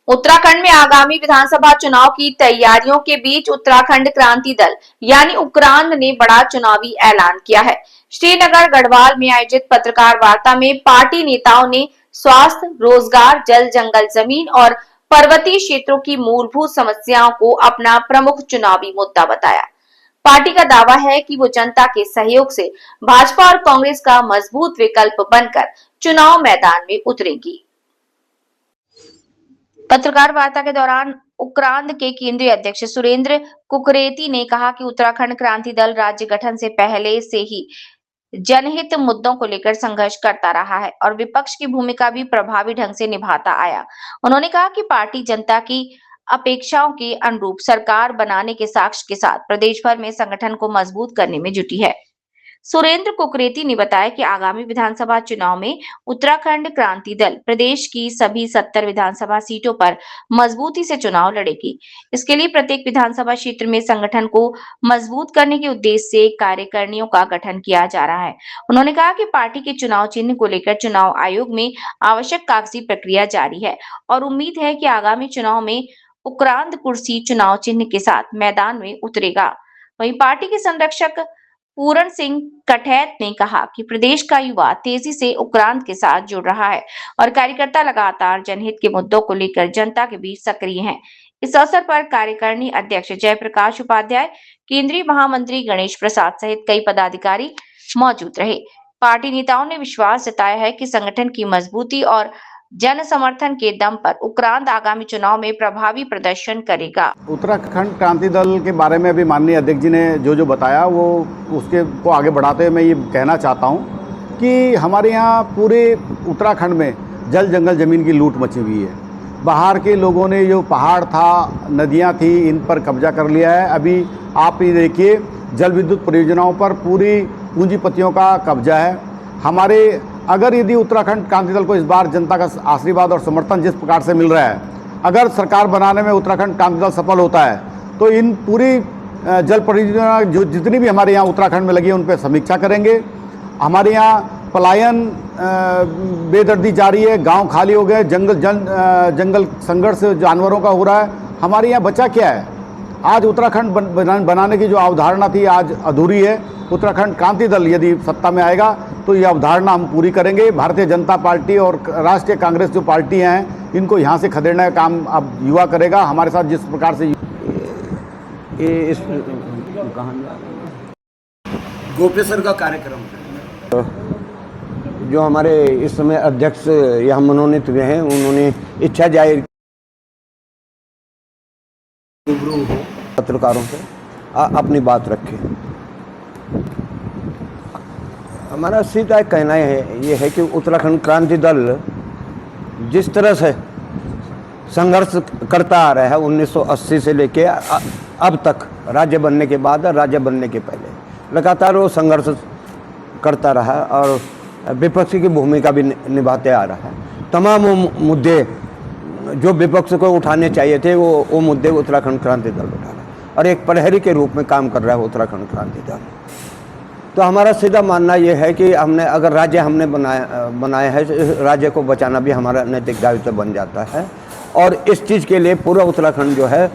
उत्तराखंड में आगामी विधानसभा चुनाव की तैयारियों के बीच उत्तराखंड क्रांति दल यानी उक्रांद ने बड़ा चुनावी ऐलान किया है। श्रीनगर गढ़वाल में आयोजित पत्रकार वार्ता में पार्टी नेताओं ने स्वास्थ्य, रोजगार, जल जंगल जमीन और पर्वतीय क्षेत्रों की मूलभूत समस्याओं को अपना प्रमुख चुनावी मुद्दा बताया। पार्टी का दावा है कि वो जनता के सहयोग से भाजपा और कांग्रेस का मजबूत विकल्प बनकर चुनाव मैदान में उतरेगी। पत्रकार वार्ता के दौरान उक्रांद के केंद्रीय अध्यक्ष सुरेंद्र कुकरेती ने कहा कि उत्तराखंड क्रांति दल राज्य गठन से पहले से ही जनहित मुद्दों को लेकर संघर्ष करता रहा है और विपक्ष की भूमिका भी प्रभावी ढंग से निभाता आया। उन्होंने कहा कि पार्टी जनता की अपेक्षाओं के अनुरूप सरकार बनाने के साक्ष्य के साथ प्रदेश भर में संगठन को मजबूत करने में जुटी है। सुरेंद्र कुकरेती ने बताया कि आगामी विधानसभा चुनाव में उत्तराखंड क्रांति दल प्रदेश की सभी 70 विधानसभा सीटों पर मजबूती से चुनाव लड़ेगी। इसके लिए प्रत्येक विधानसभा क्षेत्र में संगठन को मजबूत करने के उद्देश्य से कार्यकारिणियों का गठन किया जा रहा है। उन्होंने कहा कि पार्टी के चुनाव चिन्ह को लेकर चुनाव आयोग में आवश्यक कागजी प्रक्रिया जारी है और उम्मीद है कि आगामी चुनाव में उक्रांद कुर्सी चुनाव चिन्ह के साथ मैदान में उतरेगा। वहीं पार्टी के संरक्षक पूरण सिंह कठैत ने कहा कि प्रदेश का युवा तेजी से उक्रांद के साथ जुड़ रहा है और कार्यकर्ता लगातार जनहित के मुद्दों को लेकर जनता के बीच सक्रिय हैं। इस अवसर पर कार्यकारिणी अध्यक्ष जयप्रकाश उपाध्याय, केंद्रीय महामंत्री गणेश प्रसाद सहित कई पदाधिकारी मौजूद रहे। पार्टी नेताओं ने विश्वास जताया है कि संगठन की मजबूती और जन समर्थन के दम पर उक्रांद आगामी चुनाव में प्रभावी प्रदर्शन करेगा। उत्तराखंड क्रांति दल के बारे में अभी माननीय अध्यक्ष जी ने जो बताया वो उसके को आगे बढ़ाते हुए मैं ये कहना चाहता हूँ कि हमारे यहाँ पूरे उत्तराखंड में जल जंगल ज़मीन की लूट मची हुई है। बाहर के लोगों ने जो पहाड़ था, नदियाँ थी, इन पर कब्जा कर लिया है। अभी आप ये देखिए जल विद्युत परियोजनाओं पर पूरी पूंजीपतियों का कब्जा है। हमारे अगर यदि उत्तराखंड क्रांति दल को इस बार जनता का आशीर्वाद और समर्थन जिस प्रकार से मिल रहा है, अगर सरकार बनाने में उत्तराखंड क्रांति दल सफल होता है तो इन पूरी जल परियोजना जो जितनी भी हमारे यहाँ उत्तराखंड में लगी है उन पर समीक्षा करेंगे। हमारे यहाँ पलायन बेदर्दी जारी है, गांव खाली हो गए, जंगल संघर्ष जानवरों का हो रहा है। हमारे यहाँ बचा क्या है? आज उत्तराखंड बनाने की जो अवधारणा थी आज अधूरी है। उत्तराखंड क्रांति दल यदि सत्ता में आएगा तो ये अवधारणा हम पूरी करेंगे। भारतीय जनता पार्टी और राष्ट्रीय कांग्रेस जो पार्टियां हैं इनको यहाँ से खदेड़ने का काम अब युवा करेगा। हमारे साथ जिस प्रकार से इस गोपेश्वर का कार्यक्रम है, जो हमारे इस समय अध्यक्ष यहाँ मनोनीत हुए हैं उन्होंने इच्छा जाहिर पत्रकारों से अपनी बात रखी। हमारा सीधा कहना ये है कि उत्तराखंड क्रांति दल जिस तरह से संघर्ष करता आ रहा है 1980 से लेके अब तक, राज्य बनने के बाद और राज्य बनने के पहले लगातार वो संघर्ष करता रहा और विपक्ष की भूमिका भी निभाते आ रहा है। तमाम मुद्दे जो विपक्ष को उठाने चाहिए थे वो मुद्दे उत्तराखंड क्रांति दल उठा रहा है और एक प्रहरी के रूप में काम कर रहा है उत्तराखंड क्रांति दल। तो हमारा सीधा मानना ये है कि हमने अगर राज्य हमने बनाया है, राज्य को बचाना भी हमारा नैतिक दायित्व बन जाता है और इस चीज़ के लिए पूरा उत्तराखंड जो है